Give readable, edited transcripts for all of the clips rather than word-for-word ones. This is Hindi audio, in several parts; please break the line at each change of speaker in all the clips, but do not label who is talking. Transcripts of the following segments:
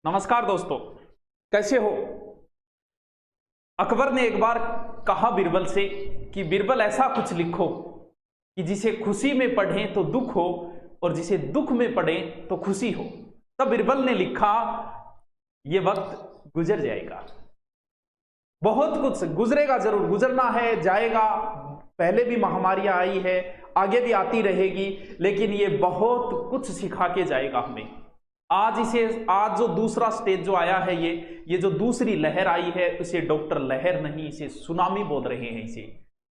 नमस्कार दोस्तों, कैसे हो। अकबर ने एक बार कहा बीरबल से कि बीरबल ऐसा कुछ लिखो कि जिसे खुशी में पढ़ें तो दुख हो और जिसे दुख में पढ़ें तो खुशी हो। तब बीरबल ने लिखा, ये वक्त गुजर जाएगा। बहुत कुछ गुजरेगा, जरूर गुजरना है, जाएगा। पहले भी महामारियां आई है, आगे भी आती रहेगी, लेकिन ये बहुत कुछ सिखा के जाएगा हमें। आज जो दूसरा स्टेज जो आया है, ये जो दूसरी लहर आई है, इसे डॉक्टर लहर नहीं, इसे सुनामी बोल रहे हैं। इसे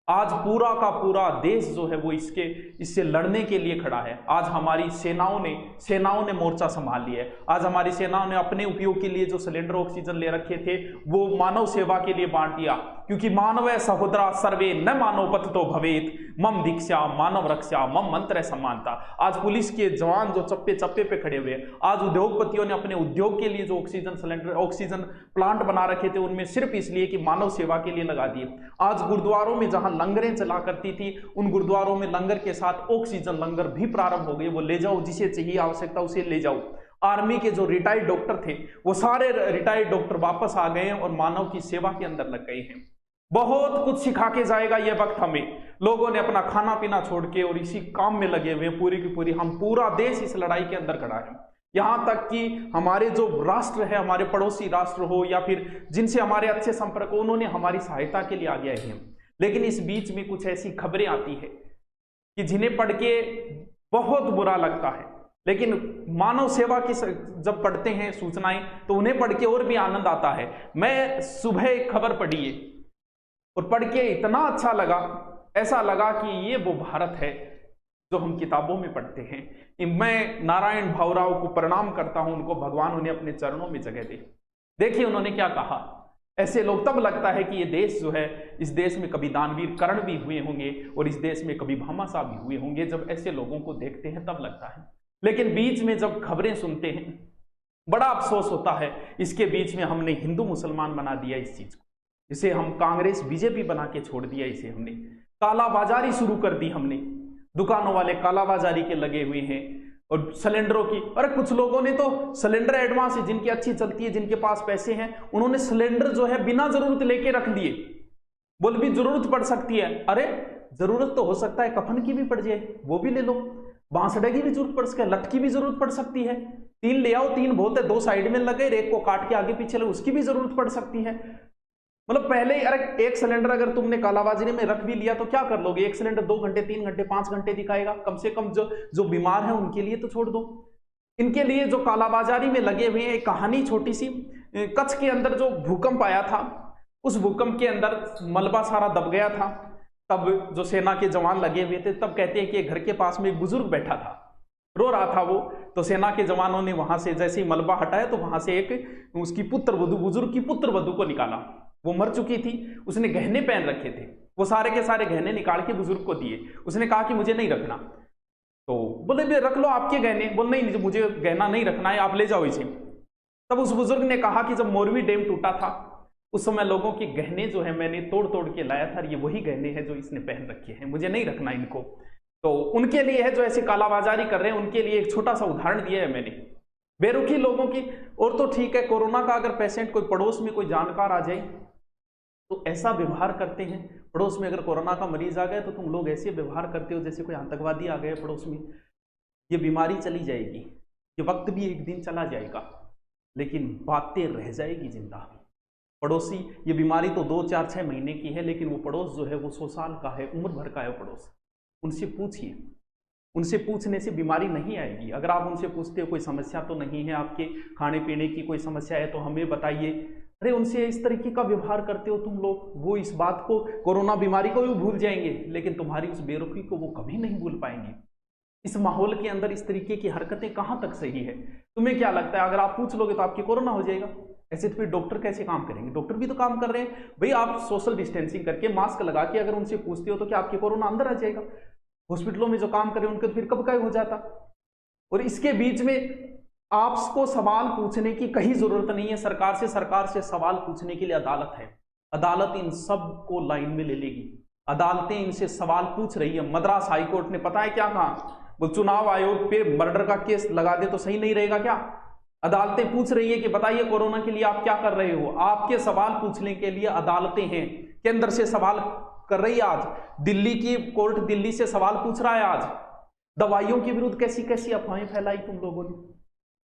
आज पूरा का पूरा देश जो है वो इससे लड़ने के लिए खड़ा है। आज हमारी सेनाओं ने मोर्चा संभाल लिया है। आज हमारी सेनाओं ने अपने उपयोग के लिए जो सिलेंडर ऑक्सीजन ले रखे थे वो मानव सेवा के लिए बांट दिया, क्योंकि मानव सहोदरा सर्वे न मानव पतितो भवेत, मम दीक्षा मानव रक्षा मम मंत्र समानता। आज पुलिस के जवान जो चप्पे चप्पे पे खड़े हुए, आज उद्योगपतियों ने अपने उद्योग के लिए जो ऑक्सीजन प्लांट बना रखे थे उनमें सिर्फ इसलिए कि मानव सेवा के लिए लगा दिए। आज गुरुद्वारों में जहां लंगरें चला करती थी, उन गुरुद्वारों में लंगर के साथ ऑक्सीजन लंगर भी प्रारंभ हो गए। वो ले जाओ, जिसे चाहिए आवश्यकता उसे ले जाओ। आर्मी के जो रिटायर्ड डॉक्टर थे वो सारे रिटायर्ड डॉक्टर वापस आ गए हैं और मानव की सेवा के अंदर लग गए हैं। बहुत कुछ सिखा के जाएगा ये वक्त हमें। लोगों ने अपना खाना पीना छोड़ के और इसी काम में लगे हुए पूरी की पूरी, हम पूरा देश इस लड़ाई के अंदर खड़ा है। यहां तक कि हमारे जो राष्ट्र है, हमारे पड़ोसी राष्ट्र हो या फिर जिनसे हमारे अच्छे संपर्क हो, उन्होंने हमारी सहायता के लिए आगे आए हैं। लेकिन इस बीच में कुछ ऐसी खबरें आती है कि जिन्हें पढ़ के बहुत बुरा लगता है, लेकिन मानव सेवा की जब पढ़ते हैं सूचनाएं तो उन्हें पढ़ के और भी आनंद आता है। मैं सुबह एक खबर पढ़ी है और पढ़ के इतना अच्छा लगा, ऐसा लगा कि ये वो भारत है जो हम किताबों में पढ़ते हैं। मैं नारायण भाऊराव को प्रणाम करता हूं, उनको भगवान उन्हें अपने चरणों में जगह दे। देखिए उन्होंने क्या कहा। ऐसे लोग तब लगता है कि ये देश जो है, इस देश में कभी दानवीर कर्ण भी हुए होंगे और इस देश में कभी भामाशाह भी हुए होंगे। जब ऐसे लोगों को देखते हैं तब लगता है, लेकिन बीच में जब खबरें सुनते हैं बड़ा अफसोस होता है। इसके बीच में हमने हिंदू मुसलमान बना दिया इस चीज को, इसे हम कांग्रेस बीजेपी बना के छोड़ दिया। इसे हमने कालाबाजारी शुरू कर दी। हमने दुकानों वाले कालाबाजारी के लगे हुए हैं और सिलेंडरों की, अरे कुछ लोगों ने तो सिलेंडर एडवांस है, जिनकी अच्छी चलती है, जिनके पास पैसे हैं, उन्होंने सिलेंडर जो है बिना जरूरत लेके रख दिए। बोल भी जरूरत पड़ सकती है, अरे जरूरत तो हो सकता है कफन की भी पड़ जाए, वो भी ले लो। बांसड़े की भी जरूरत पड़ सकती है, लठ की भी जरूरत पड़ सकती है। 3 ले आओ, 3 बहुत है, 2 साइड में लगे, एक को काट के आगे पीछे लगे, उसकी भी जरूरत पड़ सकती है। मतलब पहले ही, अरे एक सिलेंडर अगर तुमने कालाबाजारी में रख भी लिया तो क्या कर लोगे? एक सिलेंडर 2 घंटे 3 घंटे 5 घंटे दिखाएगा, कम से कम जो बीमार है उनके लिए तो छोड़ दो। इनके लिए जो कालाबाजारी में लगे हुए हैं, एक कहानी छोटी सी। कच्छ के अंदर जो भूकंप आया था, उस भूकंप के अंदर मलबा सारा दब गया था। तब जो सेना के जवान लगे हुए थे, तब कहते हैं कि घर के पास में एक बुजुर्ग बैठा था, रो रहा था वो। तो सेना के जवानों ने वहां से जैसे ही मलबा हटाया तो वहां से एक उसकी पुत्रवधू, बुजुर्ग की पुत्रवधू को निकाला। वो मर चुकी थी, उसने गहने पहन रखे थे, वो सारे के सारे गहने निकाल के बुजुर्ग को दिए। उसने कहा कि मुझे नहीं रखना। तो बोले भी रख लो आपके गहने। बोल नहीं, मुझे गहना नहीं रखना है, आप ले जाओ इसे। तब उस बुजुर्ग ने कहा कि जब मोरवी डैम टूटा था उस समय लोगों के गहने जो है मैंने तोड़ तोड़ के लाया था, ये वही गहने हैं जो इसने पहन रखे हैं, मुझे नहीं रखना इनको। तो उनके लिए है जो ऐसे कालाबाजारी कर रहे हैं, उनके लिए एक छोटा सा उदाहरण दिया है मैंने, बेरुखी लोगों की। और तो ठीक है, कोरोना का अगर पेशेंट कोई पड़ोस में कोई जानकार आ जाए तो ऐसा व्यवहार करते हैं। पड़ोस में अगर कोरोना का मरीज आ गया तो तुम लोग ऐसे व्यवहार करते हो जैसे कोई आतंकवादी आ गया पड़ोस में। ये बीमारी चली जाएगी, ये वक्त भी एक दिन चला जाएगा, लेकिन बातें रह जाएगी जिंदा। पड़ोसी, ये बीमारी तो 2 4 6 महीने की है, लेकिन वो पड़ोस जो है वो 100 साल का है, उम्र भर का है पड़ोस। उनसे पूछिए, उनसे पूछने से बीमारी नहीं आएगी। अगर आप उनसे पूछते हो कोई समस्या तो नहीं है, आपके खाने पीने की कोई समस्या है तो हमें बताइए, अरे उनसे इस तरीके का व्यवहार करते हो तुम लोग, वो इस बात को, कोरोना बीमारी को भी भूल जाएंगे, लेकिन तुम्हारी उस बेरुखी को वो कभी नहीं भूल पाएंगे। इस माहौल के अंदर इस तरीके की हरकतें कहां तक सही है? तुम्हें क्या लगता है अगर आप पूछ लोगे तो आपकी कोरोना हो जाएगा? ऐसे तो फिर डॉक्टर कैसे काम करेंगे? डॉक्टर भी तो काम कर रहे हैं भाई। आप सोशल डिस्टेंसिंग करके मास्क लगा के अगर उनसे पूछते हो तो क्या आपकी कोरोना अंदर आ जाएगा? हॉस्पिटलों में जो काम कर रहे हैं उनके तो फिर कब का हो जाता। और इसके बीच में आपको सवाल पूछने की कहीं जरूरत नहीं है सरकार से सवाल पूछने के लिए अदालत है। अदालत इन सब को लाइन में ले लेगी। अदालतें इनसे सवाल पूछ रही है। मद्रास हाईकोर्ट ने पता है क्या कहा? वो चुनाव आयोग पे मर्डर का केस लगा दे तो सही नहीं रहेगा क्या? अदालतें पूछ रही है कि बताइए कोरोना के लिए आप क्या कर रहे हो। आपके सवाल पूछने के लिए अदालतें हैं, केंद्र से सवाल कर रही है। आज दिल्ली की कोर्ट दिल्ली से सवाल पूछ रहा है। आज दवाइयों के विरुद्ध कैसी कैसी अफवाहें फैलाई तुम लोगों ने।